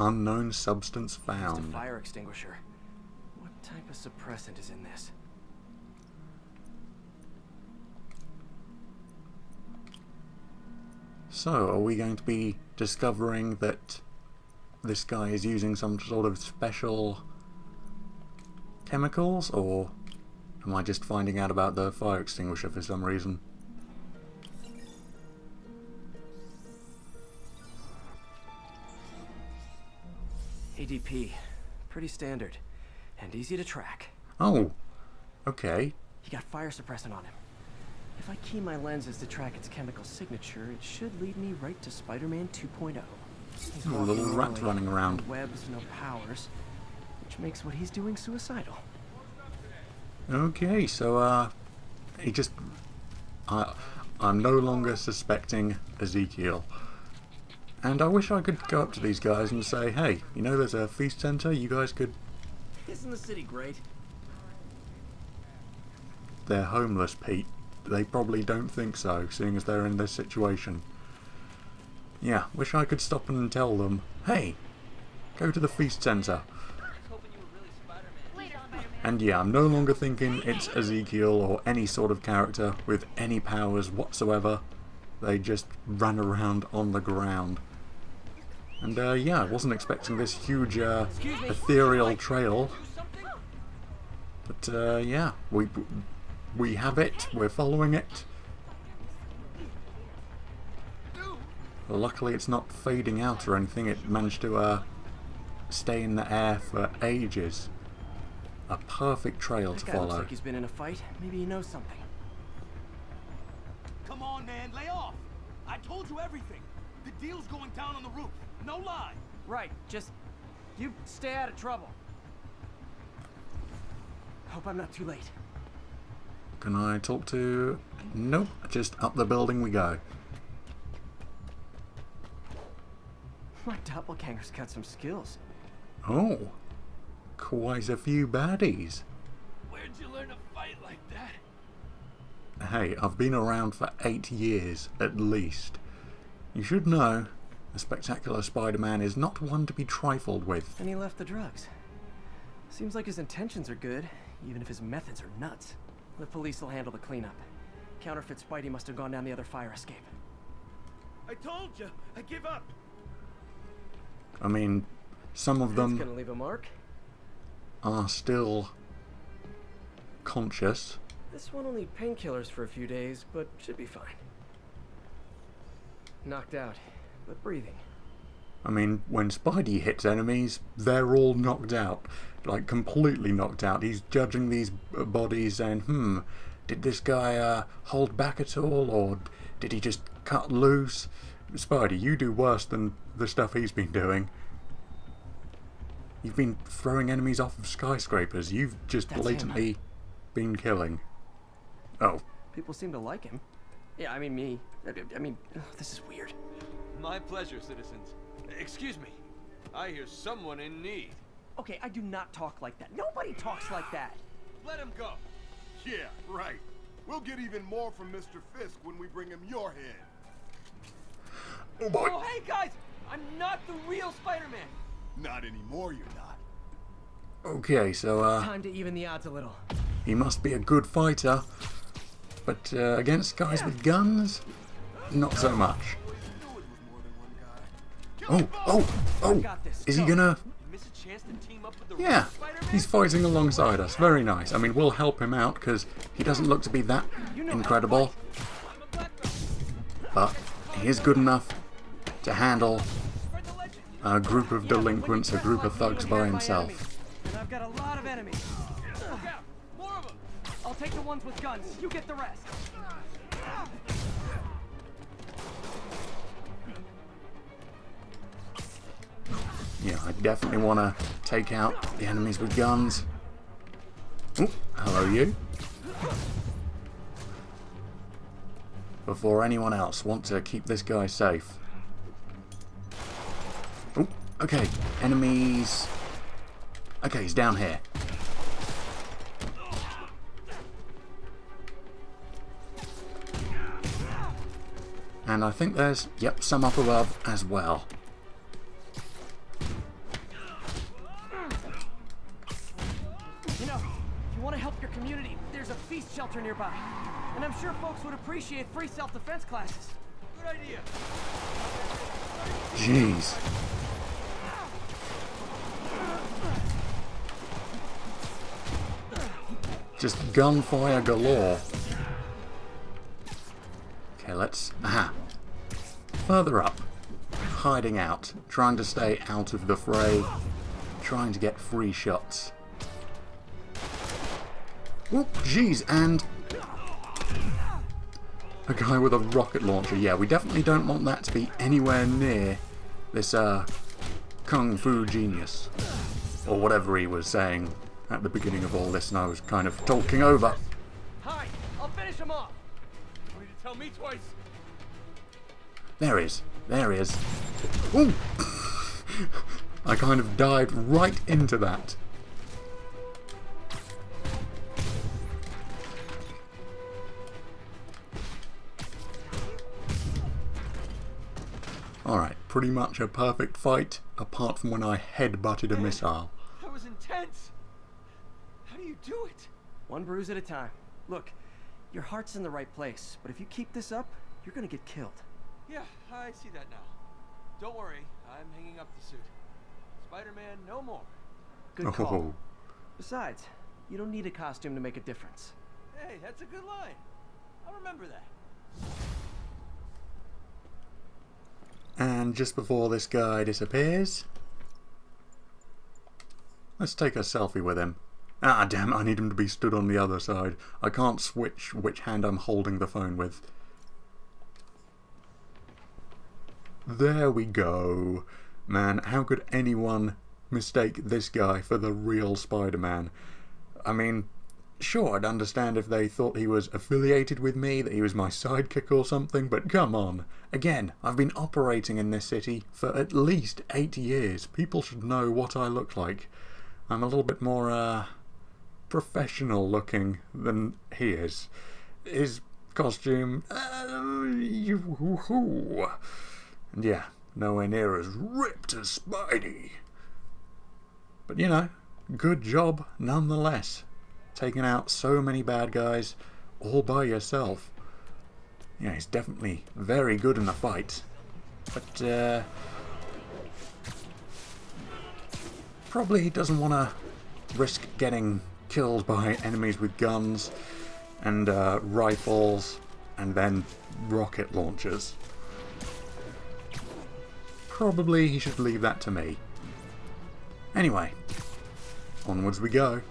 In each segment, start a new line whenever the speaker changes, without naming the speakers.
Unknown substance
Just a
found.
fire extinguisher. What type of suppressant is in this?
So, are we going to be discovering that this guy is using some sort of special chemicals, or am I just finding out about the fire extinguisher for some reason?
ADP. Pretty standard. And easy to track.
Oh, okay.
He got fire suppressant on him. If I key my lenses to track its chemical signature, it should lead me right to Spider-Man 2.0. He's
A
walking
little rat
normally,
running around.
no webs, no powers, which makes what he's doing suicidal.
Okay, so he just... I'm no longer suspecting Ezekiel. And I wish I could go up to these guys and say, hey, you know there's a feast center, you guys could...
Isn't the city great?
They're homeless, Pete. They probably don't think so, seeing as they're in this situation. Yeah, wish I could stop and tell them, hey, go to the feast center. And yeah, I'm no longer thinking it's Ezekiel or any sort of character with any powers whatsoever. They just ran around on the ground. And yeah, I wasn't expecting this huge ethereal trail. But yeah, we have it, we're following it. Well, luckily it's not fading out or anything, it managed to stay in the air for ages. A perfect trail to
That guy looks
follow.
like he's been in a fight. Maybe he knows something.
Come on, man, lay off! I told you everything! The deal's going down on the roof, no lie!
Right, just... you stay out of trouble. Hope I'm not too late.
Can I talk to... Nope, just up the building we go.
My doppelganger's got some skills.
Oh, quite a few baddies.
Where'd you learn to fight like that?
Hey, I've been around for 8 years, at least. You should know, the spectacular Spider-Man is not one to be trifled with.
And he left the drugs. Seems like his intentions are good, even if his methods are nuts. The police will handle the cleanup. Counterfeit Spidey must have gone down the other fire escape.
I told you, I give up!
I mean, some of
That's
them
gonna leave a mark.
are still conscious.
This one will need painkillers for a few days, but should be fine. Knocked out, but breathing.
I mean, when Spidey hits enemies, they're all knocked out. Like, completely knocked out. He's judging these bodies saying, did this guy hold back at all, or did he just cut loose? Spidey, you do worse than the stuff he's been doing. You've been throwing enemies off of skyscrapers. You've just
That's
blatantly been killing. Oh,
People seem to like him. Yeah, I mean me. I mean, this is weird.
My pleasure, citizens. Excuse me. I hear someone in need.
Okay, I do not talk like that. Nobody talks like that.
Let him go.
Yeah, right. We'll get even more from Mr. Fisk when we bring him your head.
oh boy.
Oh, hey, guys! I'm not the real Spider-Man!
Not anymore, you're not.
Okay, so
Time to even the odds a little.
he must be a good fighter, but against guys with guns, not so much. Oh!
Got this.
Is he
Go.
gonna...
You miss a chance to team up with the
Yeah,
real Spider-Man?
he's fighting alongside us. Very nice. I mean, we'll help him out because he doesn't look to be that incredible,
I'm a black belt.
but he is good enough to handle
Spread the legend.
a group of delinquents, a group of thugs by himself.
And I've got a lot of enemies.
Look out! More of them!
I'll take the ones with guns. You get the rest.
Yeah, I definitely want to take out the enemies with guns. Oh, hello you. Before anyone else, want to keep this guy safe. Oh, okay, enemies. Okay, he's down here. And I think there's, yep, some up above as well.
community, there's a feast shelter nearby. And I'm sure folks would appreciate free self-defense classes.
Good idea.
Jeez. Just gunfire galore. Okay, let's... Aha. Further up. Hiding out. Trying to stay out of the fray. Trying to get free shots. Oh, jeez, and... a guy with a rocket launcher. Yeah, we definitely don't want that to be anywhere near this, Kung Fu genius. Or whatever he was saying at the beginning of all this, and I was kind of talking over.
Hi, I'll finish him off.
You need to tell me twice.
There he is. There he is. Ooh! I kind of dived right into that. Alright, pretty much a perfect fight, apart from when I head-butted a missile.
That was intense. How do you do it?
One bruise at a time. Look, your heart's in the right place, but if you keep this up, you're gonna get killed.
Yeah, I see that now. Don't worry, I'm hanging up the suit. Spider-Man, no more.
Good call. Besides, you don't need a costume to make a difference.
Hey, that's a good line. I'll remember that.
And just before this guy disappears, let's take a selfie with him. Ah, damn, I need him to be stood on the other side. I can't switch which hand I'm holding the phone with. There we go. Man, how could anyone mistake this guy for the real Spider-Man? I mean, sure, I'd understand if they thought he was affiliated with me, that he was my sidekick or something, but come on. Again, I've been operating in this city for at least 8 years. People should know what I look like. I'm a little bit more, professional looking than he is. His costume, and yeah, nowhere near as ripped as Spidey. But you know, good job nonetheless. Taking out so many bad guys all by yourself. Yeah, he's definitely very good in the fight. But, probably doesn't want to risk getting killed by enemies with guns and rifles and then rocket launchers. Probably he should leave that to me. Anyway, onwards we go.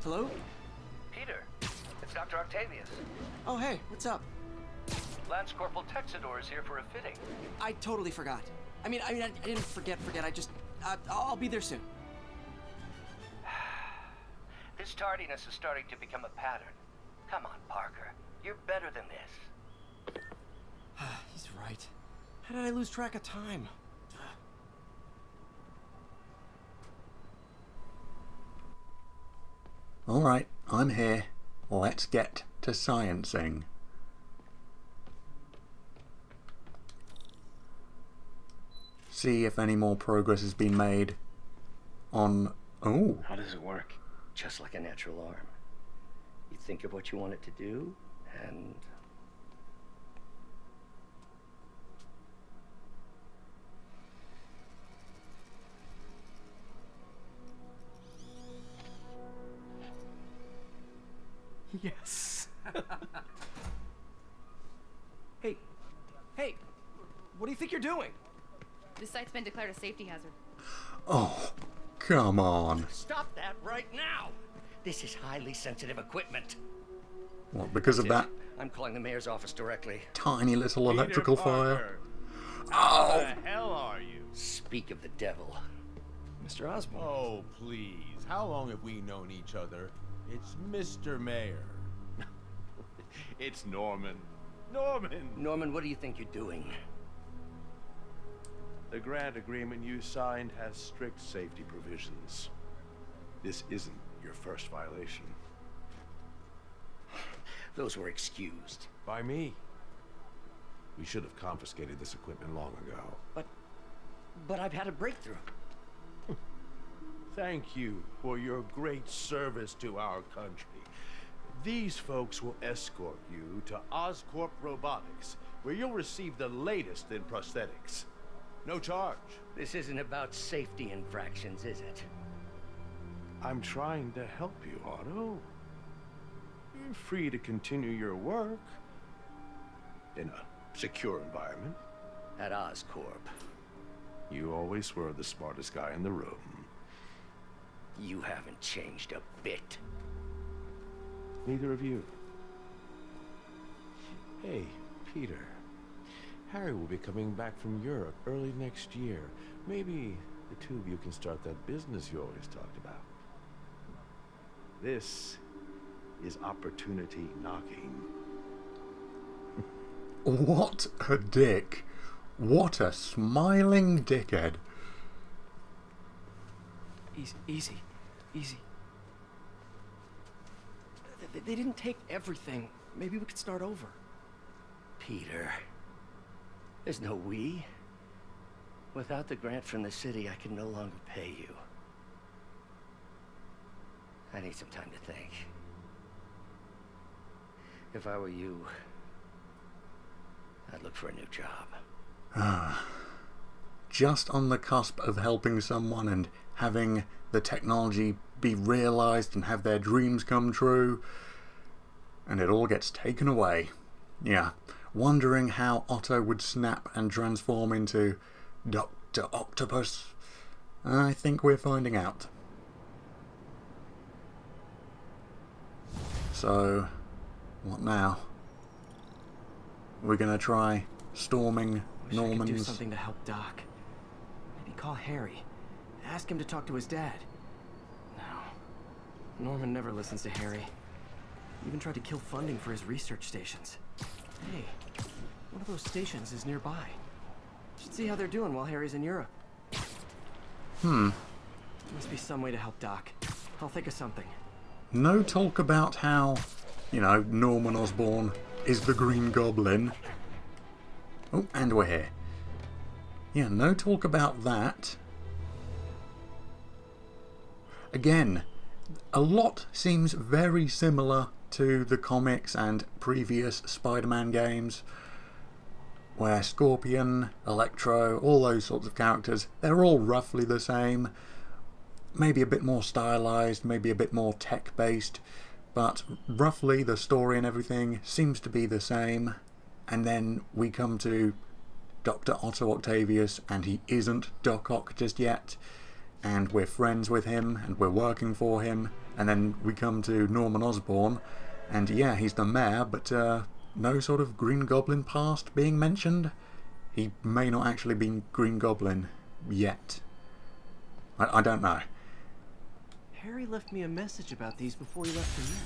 Hello?
Peter, it's Dr. Octavius.
Oh, hey, what's up?
Lance Corporal Texador is here for a fitting.
I totally forgot. I didn't forget. I just, I'll be there soon.
This tardiness is starting to become a pattern. Come on, Parker. You're better than this.
He's right. How did I lose track of time?
Alright, I'm here. Let's get to sciencing. See if any more progress has been made on... Oh.
How does it work? Just like a natural arm. You think of what you want it to do, and...
Yes. Hey, what do you think you're doing?
This site's been declared a safety hazard.
Oh, come on.
Stop that right now! This is highly sensitive equipment.
What, because of that
I'm calling the mayor's office directly.
tiny little electrical fire?
Who
Oh!
the hell are you?
Speak of the devil.
Mr. Osborn.
Oh, please. How long have we known each other? It's Mr. Mayor. It's Norman. Norman!
Norman, what do you think you're doing?
The grant agreement you signed has strict safety provisions. This isn't your first violation.
Those were excused.
By me. We should have confiscated this equipment long ago.
But but I've had a breakthrough.
Thank you for your great service to our country. These folks will escort you to Oscorp Robotics, where you'll receive the latest in prosthetics. No charge.
This isn't about safety infractions, is it?
I'm trying to help you, Otto. You're free to continue your work in a secure environment.
At Oscorp.
You always were the smartest guy in the room.
You haven't changed a bit.
Neither of you. Hey, Peter. Harry will be coming back from Europe early next year. Maybe the two of you can start that business you always talked about. This is opportunity knocking.
What a dick. What a smiling dickhead.
Easy. They didn't take everything. Maybe we could start over.
Peter, there's no we. Without the grant from the city, I can no longer pay you. I need some time to think. If I were you, I'd look for a new job.
Just on the cusp of helping someone and having the technology be realized and have their dreams come true, and it all gets taken away. Yeah, wondering how Otto would snap and transform into Dr. Octopus. I think we're finding out. So, what now? We're gonna try storming
Wish I could do
Norman's...
something to help Doc. Maybe call Harry. Ask him to talk to his dad. No. Norman never listens to Harry. He even tried to kill funding for his research stations. Hey, one of those stations is nearby. Should see how they're doing while Harry's in Europe. Must be some way to help Doc. I'll think of something.
No talk about how, Norman Osborn is the Green Goblin. Oh, and we're here. Yeah, no talk about that. Again, a lot seems very similar to the comics and previous Spider-Man games, where Scorpion, Electro, all those sorts of characters, they're all roughly the same. Maybe a bit more stylized, maybe a bit more tech-based, but roughly the story and everything seems to be the same. And then we come to Dr. Otto Octavius, and he isn't Doc Ock just yet, and we're friends with him, and we're working for him. And then we come to Norman Osborn, and yeah, he's the mayor, but no sort of Green Goblin past being mentioned. He may not actually be Green Goblin yet. I don't know.
Harry left me a message about these before he left for you.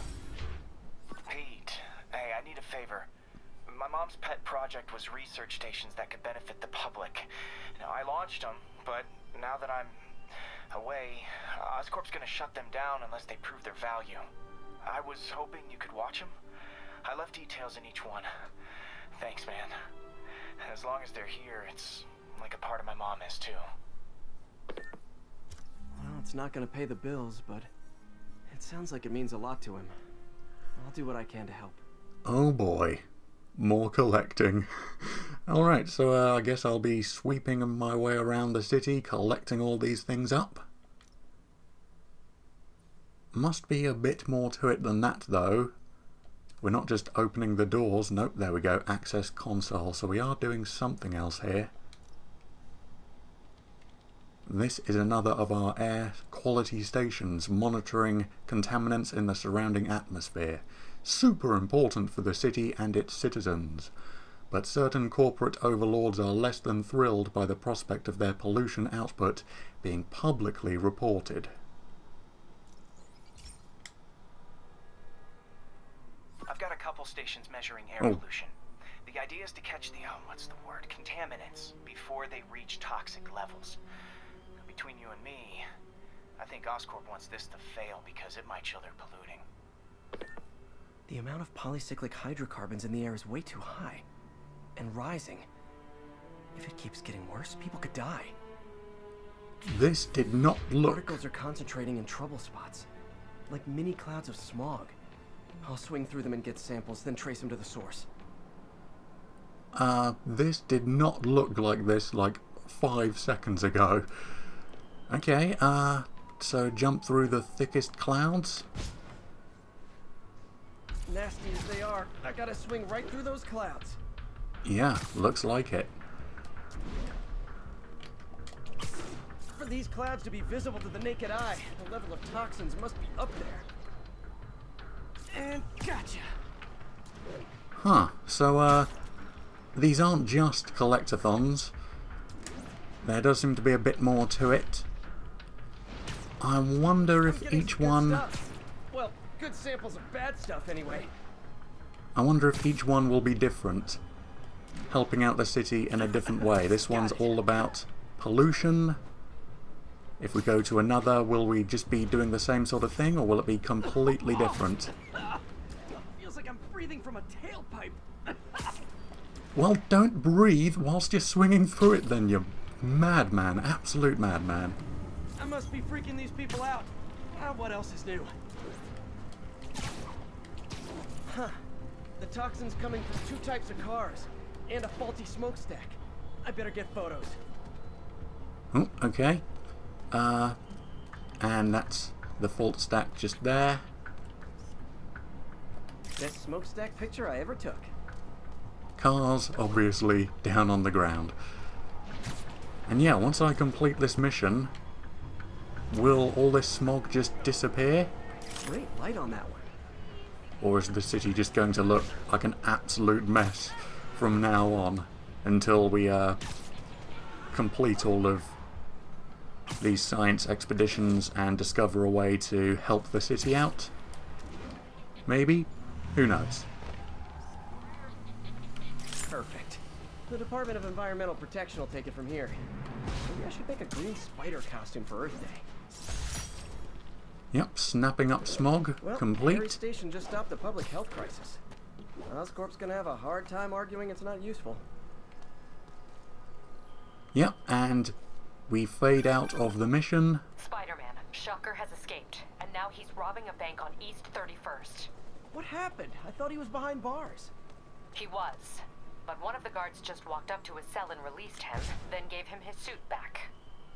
Pete, hey, I need a favor. My mom's pet project was research stations that could benefit the public. Now, I launched them, but now that I'm away, Oscorp's gonna shut them down unless they prove their value. I was hoping you could watch them. I left details in each one. Thanks, man. As long as they're here, it's like a part of my mom is, too.
Well, it's not gonna pay the bills, but it sounds like it means a lot to him. I'll do what I can to help.
Oh boy. More collecting. Alright, so I guess I'll be sweeping my way around the city, collecting all these things up. Must be a bit more to it than that, though. We're not just opening the doors. Nope, there we go. Access console. So we are doing something else here. This is another of our air quality stations, monitoring contaminants in the surrounding atmosphere. Super important for the city and its citizens. But certain corporate overlords are less than thrilled by the prospect of their pollution output being publicly reported.
I've got a couple stations measuring air pollution. The idea is to catch the, contaminants before they reach toxic levels. Between you and me, I think Oscorp wants this to fail because it might show they're polluting.
The amount of polycyclic hydrocarbons in the air is way too high. And rising. If it keeps getting worse, people could die.
this did not look...
Particles are concentrating in trouble spots, like mini clouds of smog. I'll swing through them and get samples, then trace them to the source.
This did not look like this like 5 seconds ago. Okay, so jump through the thickest clouds.
Nasty as they are, I gotta swing right through those clouds.
Yeah, looks like it.
For these clouds to be visible to the naked eye, the level of toxins must be up there. And gotcha.
Huh, so, these aren't just collectathons. There does seem to be a bit more to it. I wonder if each one...
Stuff. Well, good samples of bad stuff anyway.
I wonder if each one will be different. Helping out the city in a different way. This one's all about pollution. If we go to another, will we just be doing the same sort of thing, or will it be completely different?
Feels like I'm breathing from a tailpipe.
Well, don't breathe whilst you're swinging through it then, you madman. Absolute madman.
I must be freaking these people out. What else is new? Huh. The toxin's coming from 2 types of cars, and a faulty smokestack. I better get photos.
Oh, okay. And that's the fault stack just there.
Best smokestack picture I ever took.
Cars, obviously, down on the ground. And yeah, once I complete this mission, will all this smog just disappear?
Great light on that one.
Or is the city just going to look like an absolute mess from now on until we complete all of these science expeditions and discover a way to help the city out? Maybe? Who knows?
Perfect. The Department of Environmental Protection will take it from here. Maybe I should make a green spider costume for Earth Day.
Yep, snapping up smog,
Well,
complete.
Harry Station just stopped the public health crisis. Oscorp's gonna have a hard time arguing it's not useful.
Yep, and we fade out of the mission.
Spider-Man, Shocker has escaped, and now he's robbing a bank on East 31st.
What happened? I thought he was behind bars.
He was, but one of the guards just walked up to his cell and released him, then gave him his suit back.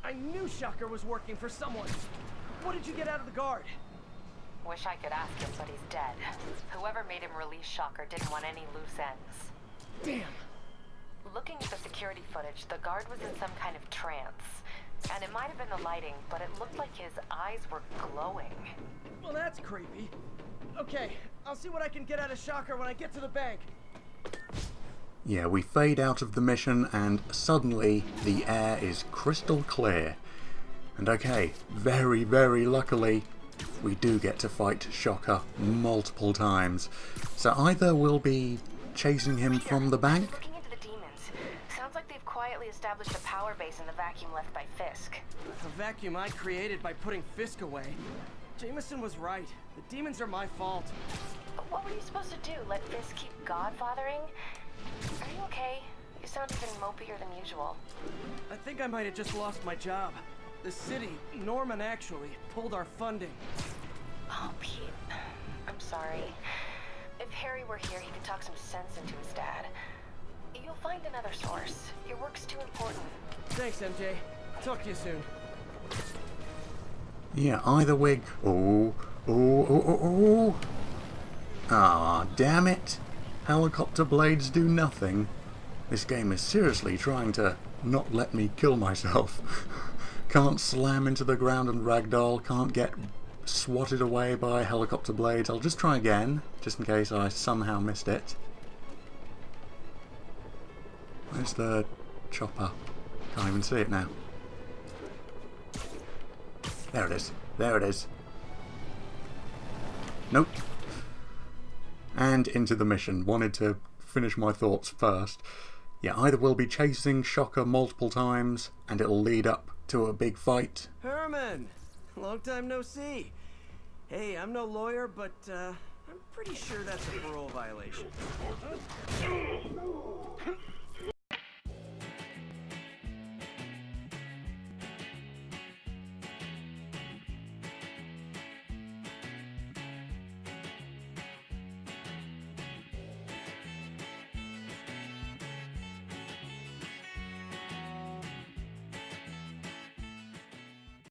I knew Shocker was working for someone. What did you get out of the guard?
Wish I could ask him, but he's dead. Whoever made him release Shocker didn't want any loose ends.
Damn.
Looking at the security footage, the guard was in some kind of trance. And it might have been the lighting, but it looked like his eyes were glowing.
Well, that's creepy. Okay, I'll see what I can get out of Shocker when I get to the bank.
Yeah, we fade out of the mission and suddenly the air is crystal clear. And okay, very, very luckily, we do get to fight Shocker multiple times. So either we'll be chasing him from the bank.
Looking into the demons. Sounds like they've quietly established a power base in the vacuum left by Fisk.
A vacuum I created by putting Fisk away. Jameson was right. The demons are my fault.
What were you supposed to do? Let Fisk keep godfathering? Are you okay? You sound even mopier than usual.
I think I might have just lost my job. The city, Norman actually, pulled our funding.
Oh, Pete. I'm sorry. If Harry were here, he could talk some sense into his dad. You'll find another source. Your work's too important.
Thanks, MJ. Talk to you soon.
Yeah, either way... Oh. Ah, damn it. Helicopter blades do nothing. This game is seriously trying to not let me kill myself. Can't slam into the ground and ragdoll, can't get swatted away by helicopter blades. I'll just try again, just in case I somehow missed it. Where's the chopper? Can't even see it now. There it is. There it is. Nope. And into the mission. Wanted to finish my thoughts first. Yeah, either we'll be chasing Shocker multiple times and it'll lead up to a big fight.
Herman! Long time no see. Hey, I'm no lawyer, but I'm pretty sure that's a parole violation.